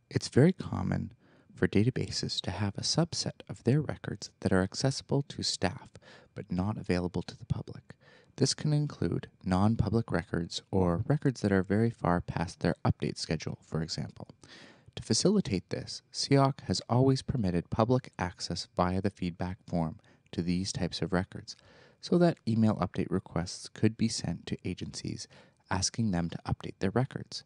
It's very common for databases to have a subset of their records that are accessible to staff but not available to the public. This can include non-public records or records that are very far past their update schedule, for example. To facilitate this, CIOC has always permitted public access via the feedback form to these types of records, so that email update requests could be sent to agencies asking them to update their records.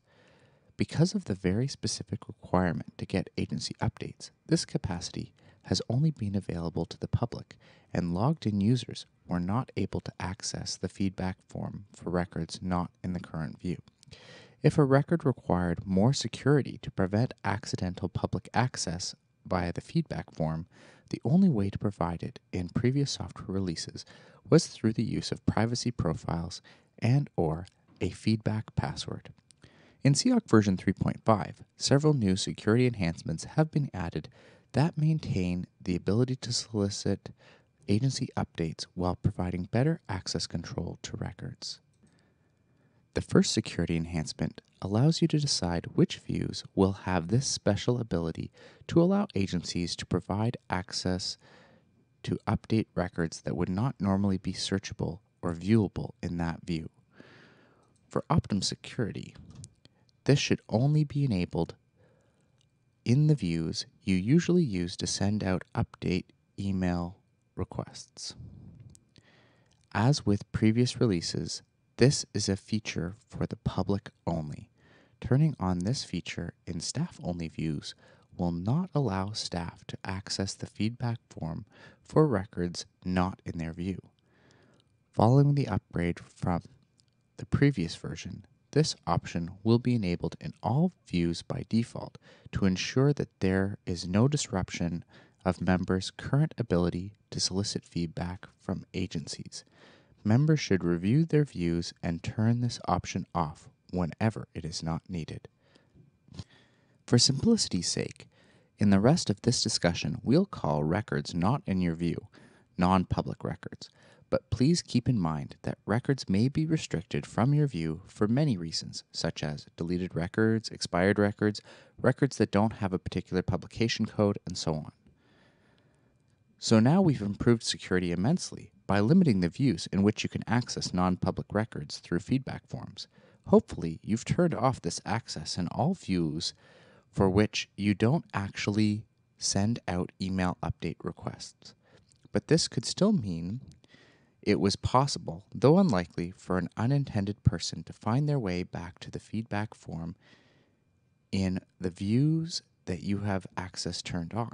Because of the very specific requirement to get agency updates, this capacity has only been available to the public, and logged-in users were not able to access the feedback form for records not in the current view. If a record required more security to prevent accidental public access via the feedback form, the only way to provide it in previous software releases was through the use of privacy profiles and/or a feedback password. In CIOC version 3.5, several new security enhancements have been added that maintain the ability to solicit agency updates while providing better access control to records. The first security enhancement allows you to decide which views will have this special ability to allow agencies to provide access to update records that would not normally be searchable or viewable in that view. For optimum security, this should only be enabled in the views you usually use to send out update email requests. As with previous releases, this is a feature for the public only. Turning on this feature in staff-only views will not allow staff to access the feedback form for records not in their view. Following the upgrade from the previous version, this option will be enabled in all views by default to ensure that there is no disruption of members' current ability to solicit feedback from agencies. Members should review their views and turn this option off whenever it is not needed. For simplicity's sake, in the rest of this discussion, we'll call records not in your view non-public records, but please keep in mind that records may be restricted from your view for many reasons, such as deleted records, expired records, records that don't have a particular publication code, and so on. So now we've improved security immensely by limiting the views in which you can access non-public records through feedback forms. Hopefully, you've turned off this access in all views for which you don't actually send out email update requests. But this could still mean it was possible, though unlikely, for an unintended person to find their way back to the feedback form in the views that you have access turned on.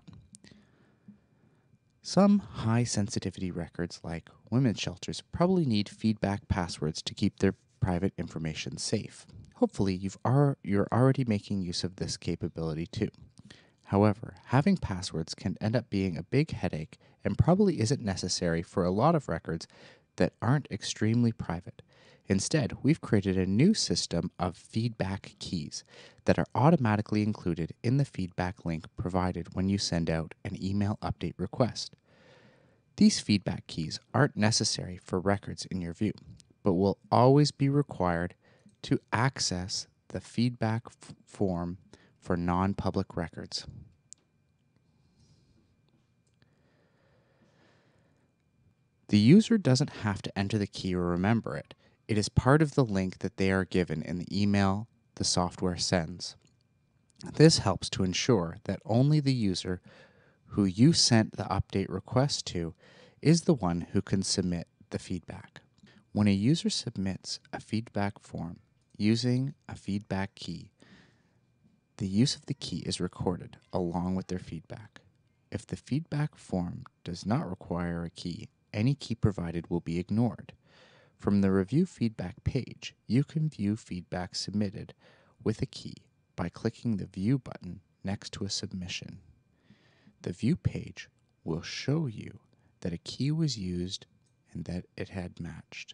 Some high-sensitivity records, like women's shelters, probably need feedback passwords to keep their private information safe. Hopefully, you're already making use of this capability too. However, having passwords can end up being a big headache and probably isn't necessary for a lot of records that aren't extremely private. Instead, we've created a new system of feedback keys that are automatically included in the feedback link provided when you send out an email update request. These feedback keys aren't necessary for records in your view, but will always be required to access the feedback form for non-public records. The user doesn't have to enter the key or remember it. It is part of the link that they are given in the email the software sends. This helps to ensure that only the user who you sent the update request to is the one who can submit the feedback. When a user submits a feedback form using a feedback key, the use of the key is recorded along with their feedback. If the feedback form does not require a key, any key provided will be ignored. From the Review Feedback page, you can view feedback submitted with a key by clicking the View button next to a submission. The View page will show you that a key was used and that it had matched.